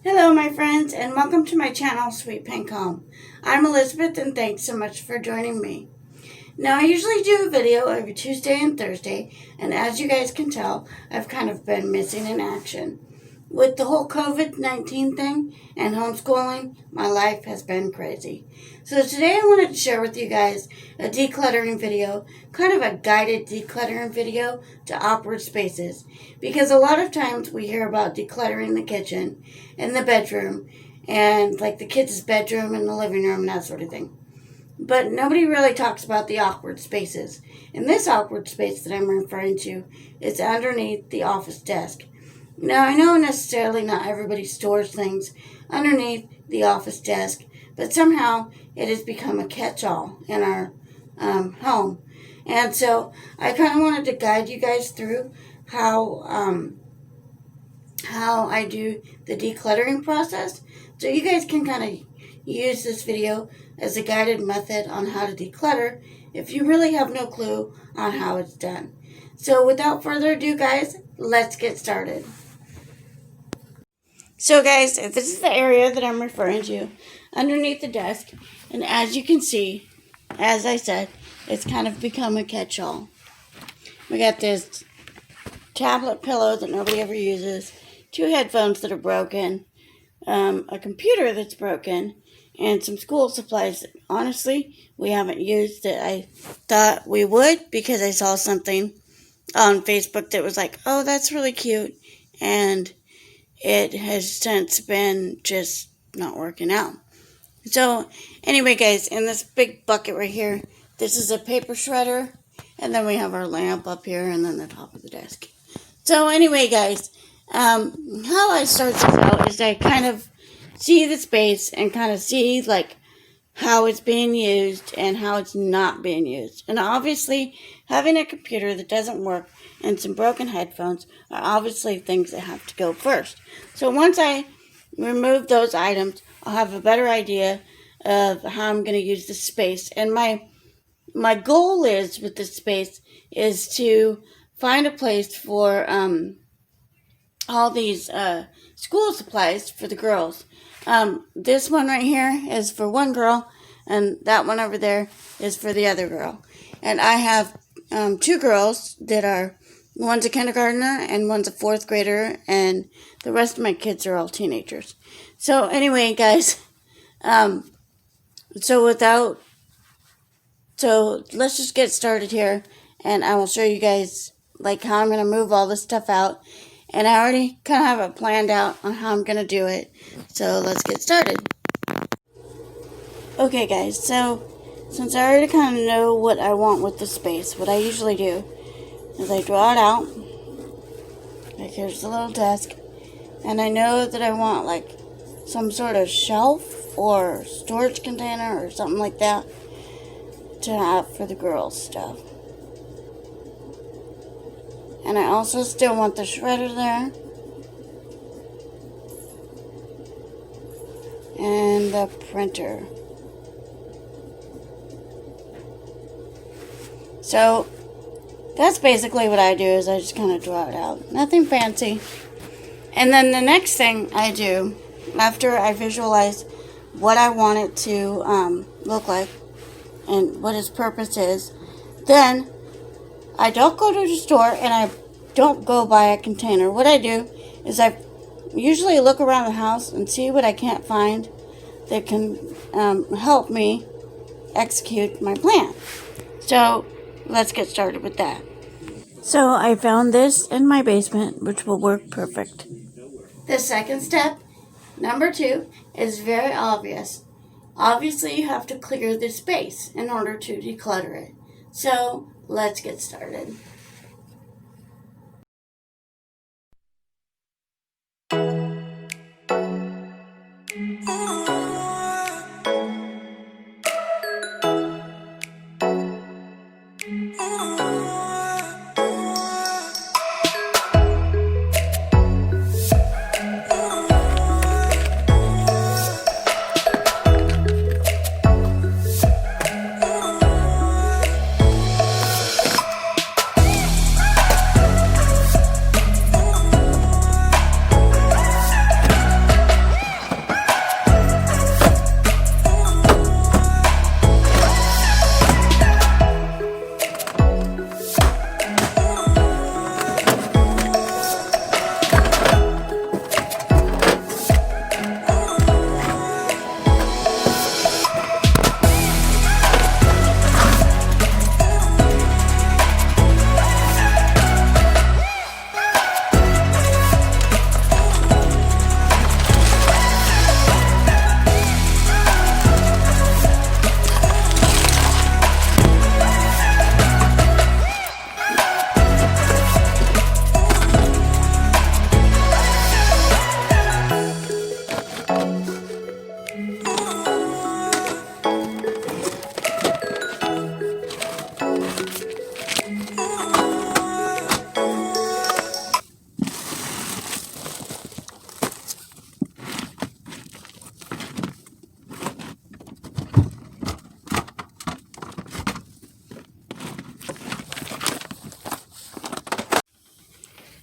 Hello my friends and welcome to my channel Sweet Pink Home. I'm Elizabeth and thanks so much for joining me. Now I usually do a video every Tuesday and Thursday, and as you guys can tell, I've kind of been missing in action. With the whole COVID-19 thing and homeschooling, my life has been crazy. So today I wanted to share with you guys a decluttering video, kind of a guided decluttering video to awkward spaces. Because a lot of times we hear about decluttering the kitchen and the bedroom and like the kids' bedroom and the living room and that sort of thing. But nobody really talks about the awkward spaces. And this awkward space that I'm referring to is underneath the office desk. Now, I know necessarily not everybody stores things underneath the office desk, but somehow it has become a catch-all in our home. And so I kind of wanted to guide you guys through how I do the decluttering process, so you guys can kind of use this video as a guided method on how to declutter if you really have no clue on how it's done. So without further ado, guys, let's get started. So guys, this is the area that I'm referring to, underneath the desk, and as you can see, as I said, it's kind of become a catch-all. We got this tablet pillow that nobody ever uses, 2 headphones that are broken, a computer that's broken, and some school supplies that honestly we haven't used that I thought we would because I saw something on Facebook that was like, oh, that's really cute, and it has since been just not working out. So anyway, guys, in this big bucket right here, this is a paper shredder, and then we have our lamp up here and then the top of the desk. So anyway, guys, how I start this out is I kind of see the space and kind of see like how it's being used and how it's not being used. And obviously, having a computer that doesn't work and some broken headphones are obviously things that have to go first. So once I remove those items, I'll have a better idea of how I'm going to use the space. And my goal is with this space is to find a place for all these school supplies for the girls. This one right here is for one girl, and that one over there is for the other girl. And I have 2 girls that are, one's a kindergartner and one's a 4th grader, and the rest of my kids are all teenagers. So anyway, guys, so let's just get started here, and I will show you guys like how I'm going to move all this stuff out. And I already kind of have it planned out on how I'm going to do it. So let's get started. Okay, guys, so since I already kind of know what I want with the space, what I usually do is I draw it out. Like here's the little desk. And I know that I want like some sort of shelf or storage container or something like that to have for the girls' stuff. And I also still want the shredder there. And the printer. So that's basically what I do, is I just kind of draw it out. Nothing fancy. And then the next thing I do, after I visualize what I want it to look like and what its purpose is, then I don't go to the store and I don't go buy a container. What I do is I usually look around the house and see what I can't find that can help me execute my plan. So let's get started with that. So I found this in my basement, which will work perfect. The second step, number 2, is very obvious. Obviously, you have to clear the space in order to declutter it. So let's get started.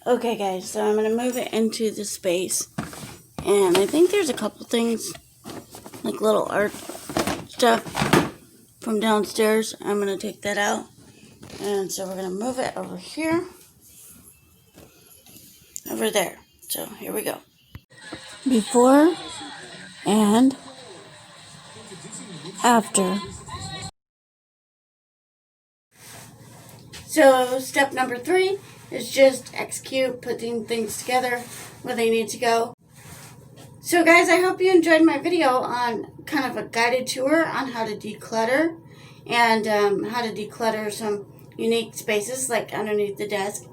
Okay guys, so I'm going to move it into the space. And I think there's a couple things, like little art stuff from downstairs. I'm going to take that out. And so we're going to move it over here. Over there. So here we go. Before and after. So step number 3 is just execute, putting things together where they need to go. So guys, I hope you enjoyed my video on kind of a guided tour on how to declutter and how to declutter some unique spaces like underneath the desk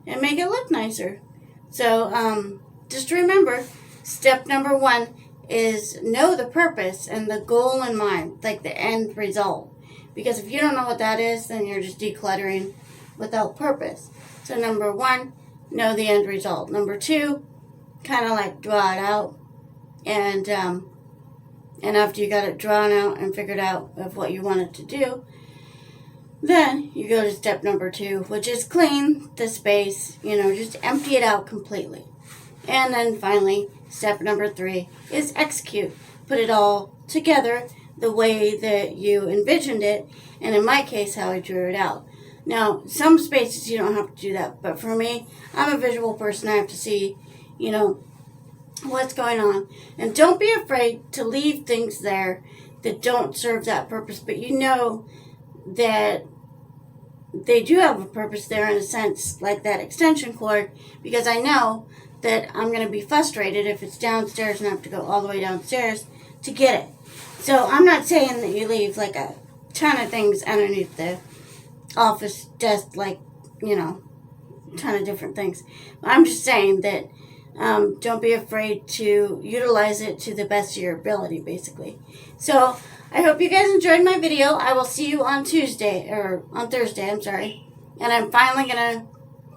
and make it look nicer. So just remember, step number 1 is know the purpose and the goal in mind, like the end result. Because if you don't know what that is, then you're just decluttering without purpose. So number 1, know the end result. Number 2, kind of like draw it out. And after you got it drawn out and figured out of what you wanted to do, then you go to step number 2, which is clean the space, just empty it out completely. And then finally, step number 3 is execute. Put it all together the way that you envisioned it, and in my case, how I drew it out. Now, some spaces you don't have to do that, but for me, I'm a visual person. I have to see, what's going on. And don't be afraid to leave things there that don't serve that purpose, but you know that they do have a purpose there in a sense, like that extension cord, because I know that I'm going to be frustrated if it's downstairs and I have to go all the way downstairs to get it. So I'm not saying that you leave like a ton of things underneath the office desk, like, ton of different things. But I'm just saying that don't be afraid to utilize it to the best of your ability, basically. So I hope you guys enjoyed my video. I will see you on Thursday, and I'm finally going to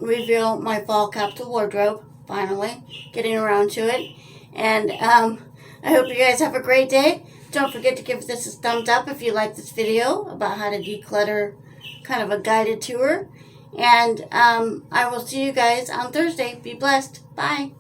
reveal my fall capsule wardrobe. Finally getting around to it. And I hope you guys have a great day. Don't forget to give this a thumbs up if you like this video about how to declutter, kind of a guided tour. And I will see you guys on Thursday. Be blessed. Bye.